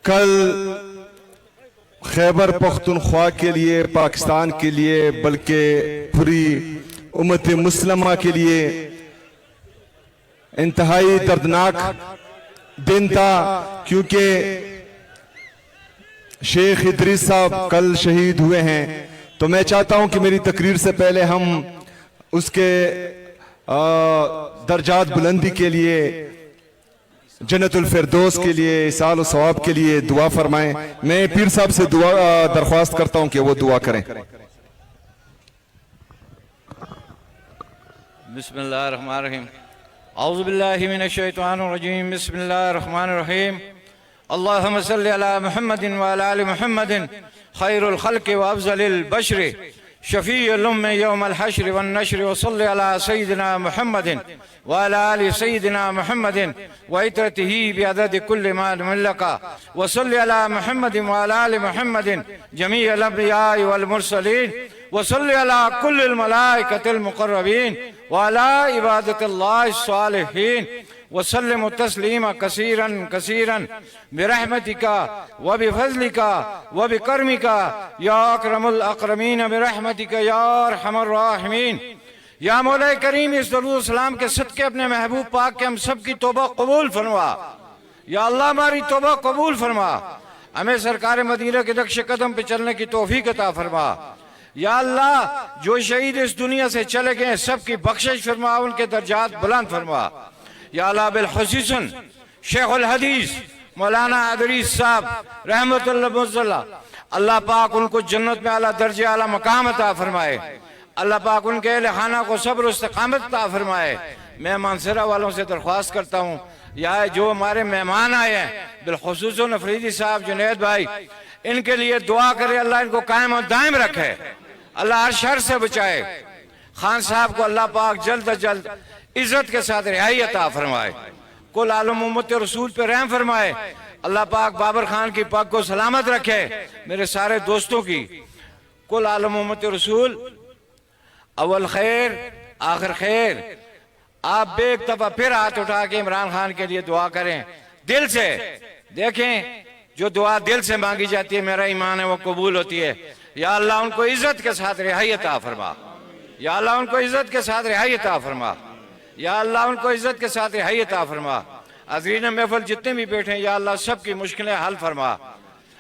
کل خیبر پختونخوا کے لیے، پاکستان کے لیے، بلکہ پوری امت مسلمہ کے لیے انتہائی دردناک دن تھا، کیونکہ شیخ ادریس صاحب کل شہید ہوئے ہیں۔ تو میں چاہتا ہوں کہ میری تقریر سے پہلے ہم اس کے درجات بلندی کے لیے، جنت الفردوس کے لیے، اصال و ثواب کے لیے دعا فرمائیں۔ میں پیر صاحب سے درخواست کرتا ہوں کہ وہ دعا کریں۔ بسم اللہ الرحمن الرحیم۔ اعوذ باللہ من الشیطان الرجیم، بسم اللہ الرحمن الرحیم۔ اللہم صلی علی محمد وعلی آل محمد خیر الخلق وافضل البشر شفیع الام یوم الحشر والنشر، وصلی علی سیدنا محمد وعلی آل سیدنا محمد وعطرته بعدد کل ما ملکا، وصلی علی محمد وعلی آل محمد جمیع الانبیاء والمرسلین، وصلی علی کل الملائکۃ المقربین وعلی عبادت اللہ الصالحین، وسلم تسلیما کثیرا کثیرا برحمتک وبفضلک وبکرمک یا اکرم الاکرمین، برحمتک یا ارحم الراحمین۔ یا مولا کریم، اس درود السلام کے صدقے اپنے محبوب پاک کے ہم سب کی توبہ قبول فرما۔ یا اللہ ہماری توبہ قبول فرما، ہمیں سرکار مدینہ کے نقش قدم پہ چلنے کی توفیق عطا فرما۔ یا اللہ جو شہید اس دنیا سے چلے گئے سب کی بخشش فرما، ان کے درجات بلند فرما۔ یا اللہ بالخصوصاً شیخ الحدیث مولانا ادریس صاحب رحمت اللہ مزلہ، اللہ پاک ان کو جنت میں اعلیٰ درجہ اعلیٰ مقام عطا فرمائے۔ اللہ پاک ان کے اہل خانہ کو صبر و استقامت عطا فرمائے۔ میں مانسرہ والوں سے درخواست کرتا ہوں، یا جو ہمارے مہمان آئے ہیں بالخصوص افریدی صاحب، جنید بھائی، ان کے لیے دعا کرے اللہ ان کو قائم و دائم رکھے، اللہ ہر شر سے بچائے۔ خان صاحب کو اللہ پاک جلد از جلد عزت کے ساتھ رہائی عطا فرمائے، کل عالم امت رسول پہ رحم فرمائے۔ اللہ پاک بابر خان کی پاک کو سلامت رکھے، میرے سارے دوستوں کی، کل عالم امت رسول اول خیر آخر خیر۔ آپ بے ایک دفعہ پھر ہاتھ اٹھا کے عمران خان کے لیے دعا کریں دل سے۔ دیکھیں جو دعا دل سے مانگی جاتی ہے، میرا ایمان ہے وہ قبول ہوتی ہے۔ یا اللہ ان کو عزت کے ساتھ رہائی عطا فرما، یا اللہ ان کو عزت کے ساتھ رہائی عطا فرما، یا اللہ ان کو عزت کے ساتھ رہائی عطا فرما۔ حاضرین محفل جتنے بھی بیٹھے ہیں یا اللہ سب کی مشکلیں حل فرما،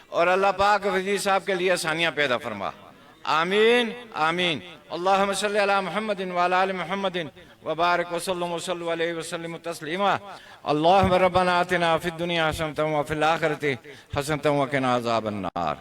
اور اللہ پاک وزیر صاحب کے لیے آسانیاں پیدا فرما۔ آمین آمین۔ اللہم صلی علی محمد وعلی آل محمد وبارک وسلم وصلو علیہ وسلم تسلیما۔ اللہم ربنا آتنا فی الدنیا حسنۃ وفی الآخرۃ حسنۃ وقنا عذاب النار۔